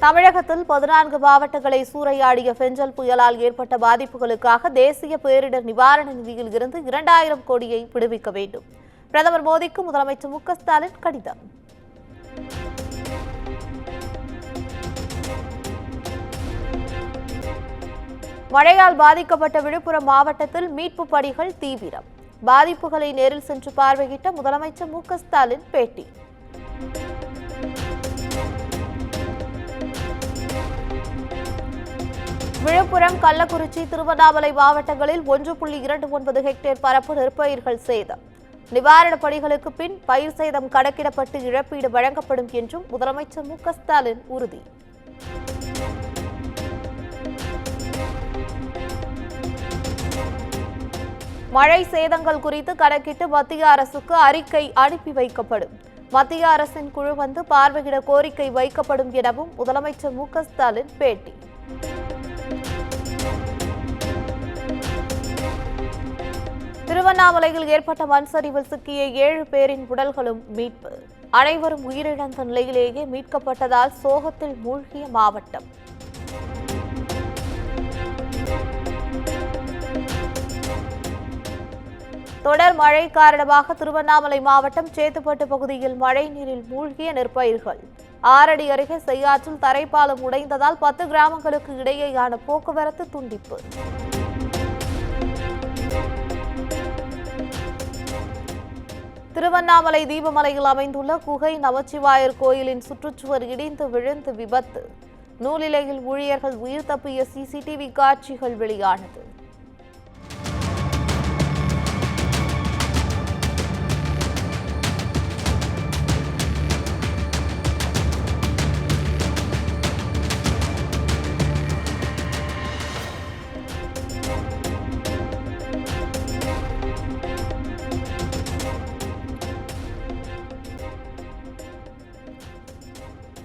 தமிழகத்தில் 14 மாவட்டங்களை சூறையாடிய பெஞ்சல் புயலால் ஏற்பட்ட பாதிப்புகளுக்காக தேசிய பேரிடர் நிவாரண நிதியில் இருந்து 2000 கோடியை விடுவிக்க வேண்டும். பிரதமர் மோடிக்கு முதலமைச்சர் மு க ஸ்டாலின் கடிதம். மழையால் பாதிக்கப்பட்ட விழுப்புரம் மாவட்டத்தில் மீட்பு பணிகள் தீவிரம். பாதிப்புகளை நேரில் சென்று பார்வையிட்ட முதலமைச்சர் மு க ஸ்டாலின் பேட்டி. விழுப்புரம், கள்ளக்குறிச்சி, திருவண்ணாமலை மாவட்டங்களில் 1.29 ஹெக்டேர் பரப்பு நெற்பயிர்கள் சேதம். நிவாரணப் பணிகளுக்கு பின் பயிர் சேதம் கணக்கிடப்பட்டு இழப்பீடு வழங்கப்படும் என்றும் முதலமைச்சர் மு க ஸ்டாலின் உறுதி. மழை சேதங்கள் குறித்து கணக்கிட்டு மத்திய அரசுக்கு அறிக்கை அனுப்பி வைக்கப்படும். மத்திய அரசின் குழு வந்து பார்வையிட கோரிக்கை வைக்கப்படும் எனவும் முதலமைச்சர் மு க ஸ்டாலின் பேட்டி. திருவண்ணாமலையில் ஏற்பட்ட மண் சரிவில் சிக்கிய 7 பேரின் உடல்களும் மீட்பு. அனைவரும் உயிரிழந்த நிலையிலேயே மீட்கப்பட்டதால் சோகத்தில் மூழ்கிய மாவட்டம். தொடர் மழை காரணமாக திருவண்ணாமலை மாவட்டம் சேத்துப்பட்டு பகுதியில் மழை நீரில் மூழ்கிய நெற்பயிர்கள். ஆரடி அருகே செய்யாற்றில் தரைப்பாலம் உடைந்ததால் 10 கிராமங்களுக்கு இடையேயான போக்குவரத்து துண்டிப்பு. திருவண்ணாமலை தீபமலையில் அமைந்துள்ள குகை நமச்சிவாயர் கோயிலின் சுற்றுச்சுவர் இடிந்து விழுந்து விபத்து. நூலிலையில் ஊழியர்கள் உயிர் தப்பிய சிசிடிவி காட்சிகள் வெளியானது.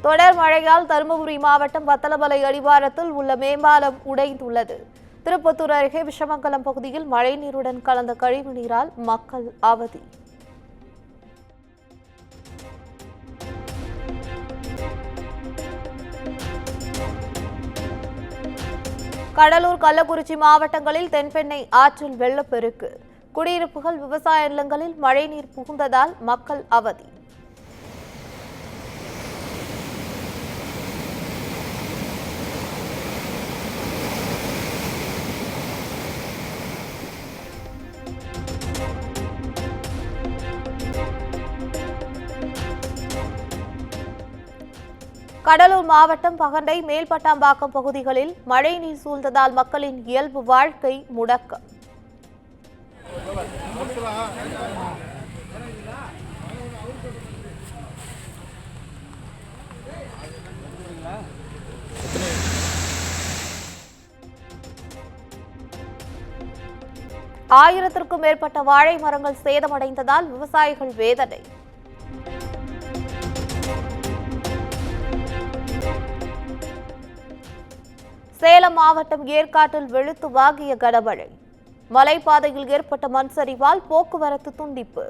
தொடர் மழையால் தருமபுரி மாவட்டம் வத்தலமலை அடிவாரத்தில் உள்ள மேம்பாலம் உடைந்துள்ளது. திருப்பத்தூர் அருகே விஷமங்கலம் பகுதியில் மழைநீருடன் கலந்த கழிவு நீரால் மக்கள் அவதி. கடலூர், கள்ளக்குறிச்சி மாவட்டங்களில் தென்பெண்ணை ஆற்றில் வெள்ளப்பெருக்கு. குடியிருப்புகள், விவசாய நிலங்களில் மழைநீர் புகுந்ததால் மக்கள் அவதி. கடலூர் மாவட்டம் பகண்டை, மேல்பட்டாம்பாக்கம் பகுதிகளில் மழைநீர் சூழ்ந்ததால் மக்களின் இயல்பு வாழ்க்கை முடக்கம். ஆயிரத்திற்கும் மேற்பட்ட வாழை மரங்கள் சேதமடைந்ததால் விவசாயிகள் வேதனை. சேலம் மாவட்டம் ஏற்காட்டில் வெளுத்து வாங்கிய கனமழை. மலைப்பாதையில் ஏற்பட்ட மண் சரிவால் போக்குவரத்து துண்டிப்பு.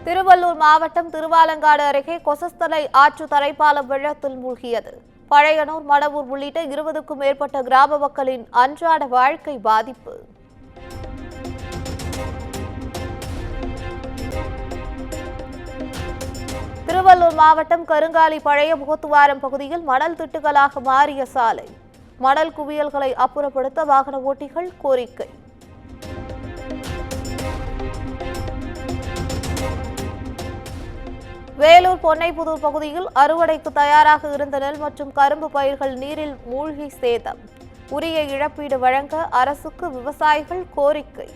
திருவள்ளூர் மாவட்டம் திருவாலங்காடு அருகே கொசஸ்தலை ஆற்று தரைப்பாலம் வெள்ளத்தில் மூழ்கியது. பழையனூர், மணவூர் உள்ளிட்ட 20க்கும் மேற்பட்ட கிராம மக்களின் அன்றாட வாழ்க்கை பாதிப்பு. திருவள்ளூர் மாவட்டம் கருங்காலி பழைய முகத்துவாரம் பகுதியில் மணல் திட்டுகளாக மாறிய சாலை. மணல் குவியல்களை அப்புறப்படுத்த வாகன ஓட்டிகள் கோரிக்கை. வேலூர் பொன்னைப்புதூர் பகுதியில் அறுவடைக்கு தயாராக இருந்த நெல் மற்றும் கரும்பு பயிர்கள் நீரில் மூழ்கி சேதம். உரிய இழப்பீடு வழங்க அரசுக்கு விவசாயிகள் கோரிக்கை.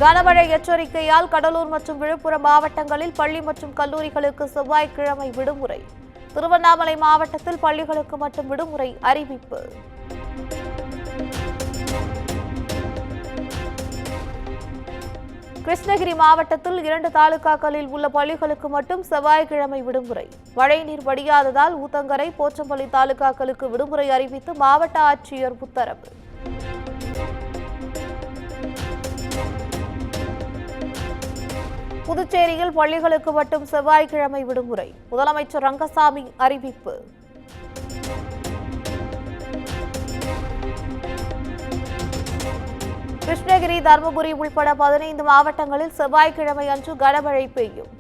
கனமழை எச்சரிக்கையால் கடலூர் மற்றும் விழுப்புரம் மாவட்டங்களில் பள்ளி மற்றும் கல்லூரிகளுக்கு செவ்வாய்க்கிழமை விடுமுறை. திருவண்ணாமலை மாவட்டத்தில் பள்ளிகளுக்கு மட்டும் விடுமுறை அறிவிப்பு. கிருஷ்ணகிரி மாவட்டத்தில் 2 தாலுகாக்களில் உள்ள பள்ளிகளுக்கு மட்டும் செவ்வாய்க்கிழமை விடுமுறை. மழைநீர் வடியாததால் ஊத்தங்கரை, போச்சம்பள்ளி தாலுகாக்களுக்கு விடுமுறை அறிவித்து மாவட்ட ஆட்சியர் உத்தரவு. புதுச்சேரியில் பள்ளிகளுக்கு மட்டும் செவ்வாய்க்கிழமை விடுமுறை. முதலமைச்சர் ரங்கசாமி அறிவிப்பு. கிருஷ்ணகிரி, தருமபுரி உள்பட 15 மாவட்டங்களில் செவ்வாய்க்கிழமை அன்று கனமழை பெய்யும்.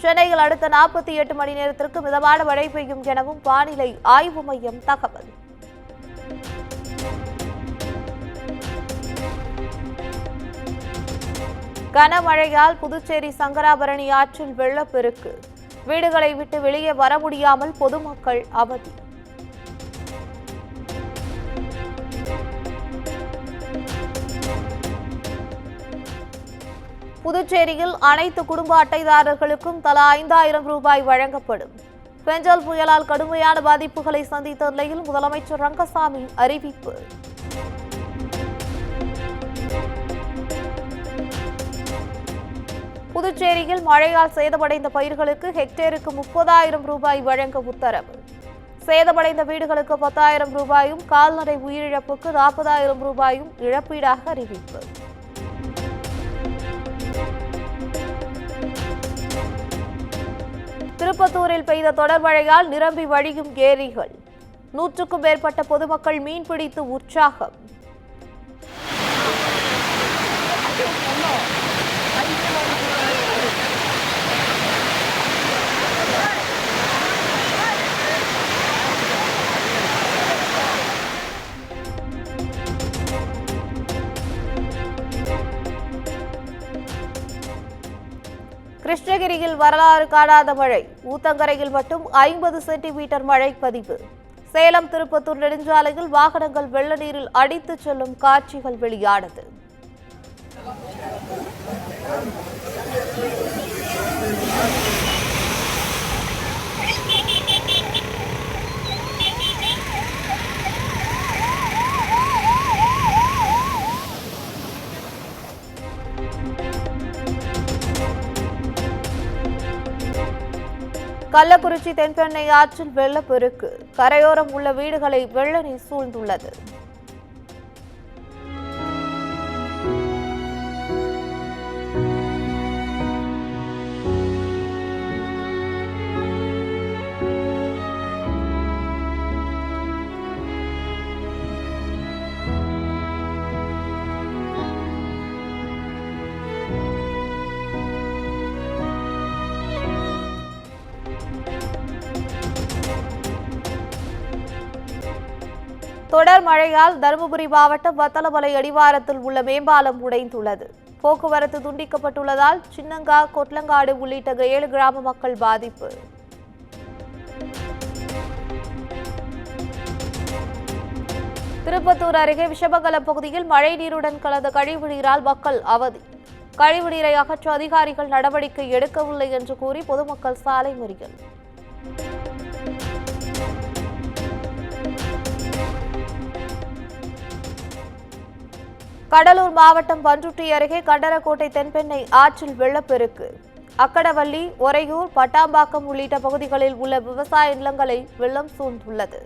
சென்னையில் அடுத்த 48 மணி நேரத்திற்கு மிதமான மழை பெய்யும் எனவும் வானிலை ஆய்வு மையம் தகவல். கனமழையால் புதுச்சேரி சங்கராபரணி ஆற்றில் வெள்ளப்பெருக்கு. வீடுகளை விட்டு வெளியே வர முடியாமல் பொதுமக்கள் அவதி. புதுச்சேரியில் அனைத்து குடும்ப அட்டைதாரர்களுக்கும் தலா 5000 ரூபாய் வழங்கப்படும். பெஞ்சல் புயலால் கடுமையான பாதிப்புகளை சந்தித்த நிலையில் முதலமைச்சர் ரங்கசாமி அறிவிப்பு. புதுச்சேரியில் மழையால் சேதமடைந்த பயிர்களுக்கு ஹெக்டேருக்கு 30,000 ரூபாய் வழங்க உத்தரவு. சேதமடைந்த வீடுகளுக்கு 10,000 ரூபாயும், கால்நடை உயிரிழப்புக்கு 40,000 ரூபாயும் இழப்பீடாக அறிவிப்பு. திருப்பத்தூரில் பெய்த தொடர் மழையால் நிரம்பி வழியும் ஏரிகள். 100க்கும் மேற்பட்ட பொதுமக்கள் மீன்பிடித்து உற்சாகம். கிருஷ்ணகிரியில் வரலாறு காணாத மழை. ஊத்தங்கரையில் மட்டும் 50 சென்டிமீட்டர் மழை பதிவு. சேலம், திருப்பத்தூர் நெடுஞ்சாலையில் வாகனங்கள் வெள்ள நீரில் அடித்துச் செல்லும் காட்சிகள் வெளியானது. கள்ளக்குறிச்சி தென்பெண்ணை ஆற்றில் வெள்ளப்பெருக்கு. கரையோரம் உள்ள வீடுகளை வெள்ள நீர் சூழ்ந்துள்ளது. தொடர் மழையால் தருமபுரி மாவட்டம் வத்தலமலை அடிவாரத்தில் உள்ள மேம்பாலம் உடைந்துள்ளது. போக்குவரத்து துண்டிக்கப்பட்டுள்ளதால் சின்னங்கா, கொட்லங்காடு உள்ளிட்ட 7 கிராம மக்கள் பாதிப்பு. திருப்பத்தூர் அருகே விஷமங்கலம் பகுதியில் மழை நீருடன் கலந்த கழிவுநீரால் மக்கள் அவதி. கழிவுநீரை அகற்ற அதிகாரிகள் நடவடிக்கை எடுக்கவில்லை என்று கூறி பொதுமக்கள் சாலை மறியல். கடலூர் மாவட்டம் பண்ருட்டி அருகே கண்டரக்கோட்டை தென்பெண்ணை ஆற்றில் வெள்ளப்பெருக்கு. அக்கடவள்ளி, ஒரையூர், பட்டாம்பாக்கம் உள்ளிட்ட பகுதிகளில் உள்ள விவசாய நிலங்களை வெள்ளம் சூழ்ந்துள்ளது.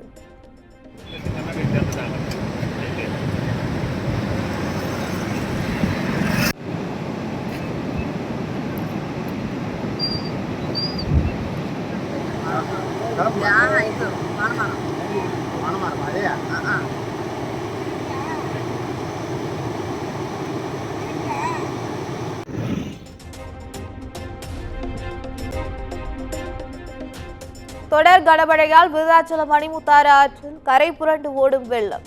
தொடர் கனமழையால் விருதாச்சலம் மணிமுத்தாறு ஆற்றில் கரை புரண்டு ஓடும் வெள்ளம்.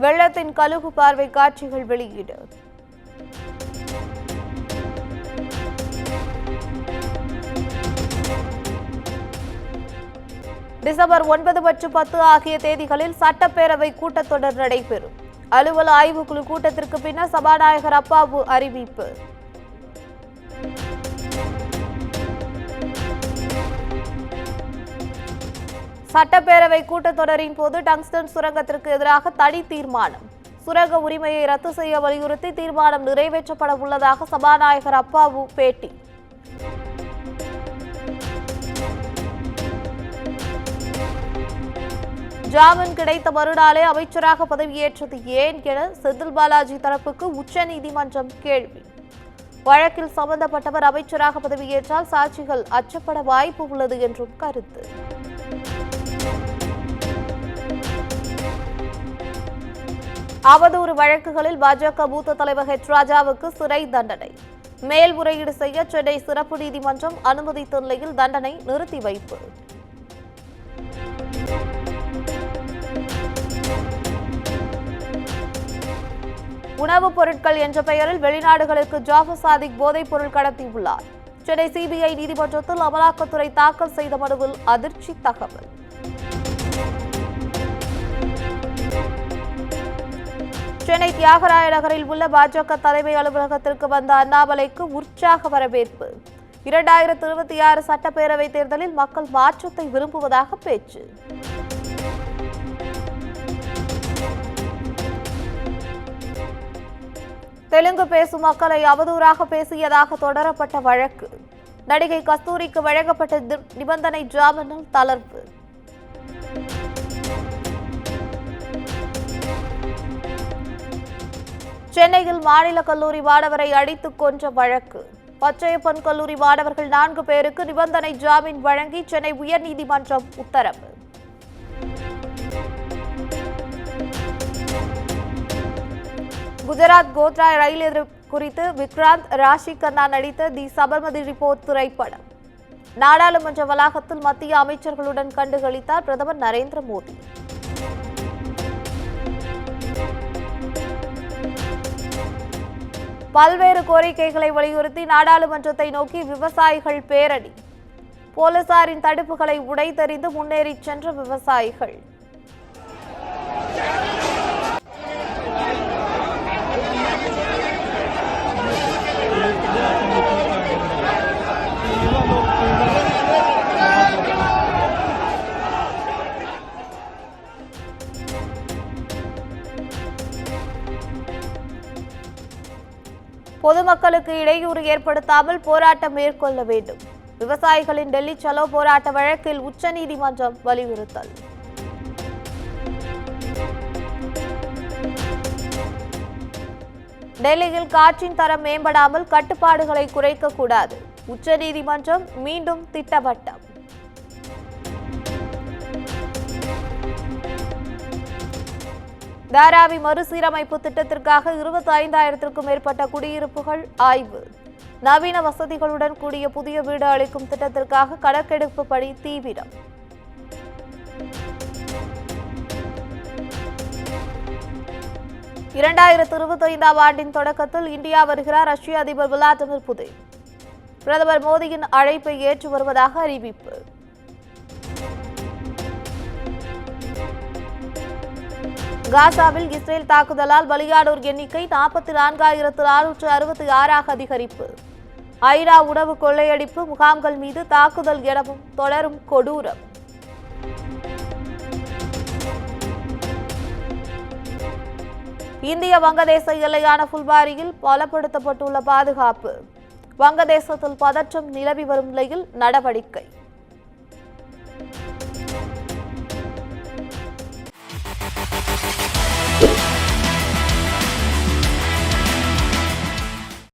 வெள்ளத்தின் கழுகு பார்வை காட்சிகள் வெளியீடு. டிசம்பர் 9 மற்றும் 10 ஆகிய தேதிகளில் சட்டப்பேரவை கூட்டத்தொடர் நடைபெறும். அலுவல் ஆய்வுக்குழு கூட்டத்திற்கு பின்னர் சபாநாயகர் அப்பாவு அறிவிப்பு. சட்டப்பேரவை கூட்டத்தொடரின் போது டங்ஸ்டன் சுரங்கத்திற்கு எதிராக தனி தீர்மானம். சுரங்க உரிமையை ரத்து செய்ய வலியுறுத்தி தீர்மானம் நிறைவேற்றப்பட உள்ளதாக சபாநாயகர் அப்பாவு பேட்டி. ஜாமீன் கிடைத்த மறுநாளே அமைச்சராக பதவியேற்றது ஏன் என செந்தில் பாலாஜி தரப்புக்கு உச்சநீதிமன்றம் கேள்வி. வழக்கில் சம்பந்தப்பட்டவர் அமைச்சராக பதவியேற்றால் சாட்சிகள் அச்சப்பட வாய்ப்பு உள்ளது என்றும் கருத்து. அவதூறு வழக்குகளில் பாஜக மூத்த தலைவர் ஹெச் ராஜாவுக்கு சிறை தண்டனை. மேல்முறையீடு செய்ய சென்னை சிறப்பு நீதிமன்றம் அனுமதித்த நிலையில் தண்டனை நிறுத்தி வைப்பு. உணவுப் பொருட்கள் என்ற பெயரில் வெளிநாடுகளுக்கு ஜாஃபர் சாதிக் போதைப் பொருள் கடத்தியுள்ளார். சென்னை சிபிஐ நீதிமன்றத்தில் அமலாக்கத்துறை தாக்கல் செய்த மனுவில் அதிர்ச்சி தகவல். சென்னை தியாகராய நகரில் உள்ள பாஜக தலைமை அலுவலகத்திற்கு வந்த அண்ணாமலைக்கு உற்சாக வரவேற்பு. 2026 சட்டப்பேரவைத் தேர்தலில் மக்கள் மாற்றத்தை விரும்புவதாக பேச்சு. தெலுங்கு பேசும் மக்களை அவதூறாக பேசியதாக தொடரப்பட்ட வழக்கு. நடிகை கஸ்தூரிக்கு வழங்கப்பட்ட நிபந்தனை ஜாமீனில் தளர்வு. சென்னையில் மாநில கல்லூரி மாணவரை அடித்துக் கொன்ற வழக்கு. பச்சையப்பன் கல்லூரி மாணவர்கள் 4 பேருக்கு நிபந்தனை ஜாமீன் வழங்கி சென்னை உயர்நீதிமன்றம் உத்தரவு. குஜராத் கோத்ரா ரயில் எதிர்ப்பு குறித்து விக்ராந்த் ராஷி கண்ணா நடித்த தி சபர்மதி ரிப்போர்ட் திரைப்படம். நாடாளுமன்ற வளாகத்தில் மத்திய அமைச்சர்களுடன் கண்டுகளித்தார் பிரதமர் நரேந்திர மோடி. பல்வேறு கோரிக்கைகளை வலியுறுத்தி நாடாளுமன்றத்தை நோக்கி விவசாயிகள் பேரணி. போலீசாரின் தடுப்புகளை உடைத்தெறிந்து முன்னேறி சென்ற விவசாயிகள். பொதுமக்களுக்கு இடையூறு ஏற்படுத்தாமல் போராட்டம் மேற்கொள்ள வேண்டும். விவசாயிகளின் டெல்லி சலோ போராட்ட வழக்கில் உச்சநீதிமன்றம் வலியுறுத்தல். டெல்லியில் காற்றின் தரம் மேம்படாமல் கட்டுப்பாடுகளை குறைக்கக்கூடாது. உச்சநீதிமன்றம் மீண்டும் திட்டவட்டம். தாராவி மறுசீரமைப்பு திட்டத்திற்காக 25,000க்கும் மேற்பட்ட குடியிருப்புகள் ஆய்வு. நவீன வசதிகளுடன் கூடிய புதிய வீடு அளிக்கும் திட்டத்திற்காக கணக்கெடுப்பு பணி தீவிரம். ஆண்டின் தொடக்கத்தில் இந்தியா வருகிறார் ரஷ்ய அதிபர் விளாடிமிர் புதின். பிரதமர் மோடியின் அழைப்பை ஏற்று வருவதாக அறிவிப்பு. காசாவில் இஸ்ரேல் தாக்குதலால் பலியானோர் எண்ணிக்கை 44,466 அதிகரிப்பு. ஐநா உணவு கொள்ளையடிப்பு முகாம்கள் மீது தாக்குதல் எனவும் தொடரும் கொடூரம். இந்திய வங்கதேச எல்லையான புல்வாரியில் பலப்படுத்தப்பட்டுள்ள பாதுகாப்பு. வங்கதேசத்தில் பதற்றம் நிலவி வரும் நிலையில் நடவடிக்கை.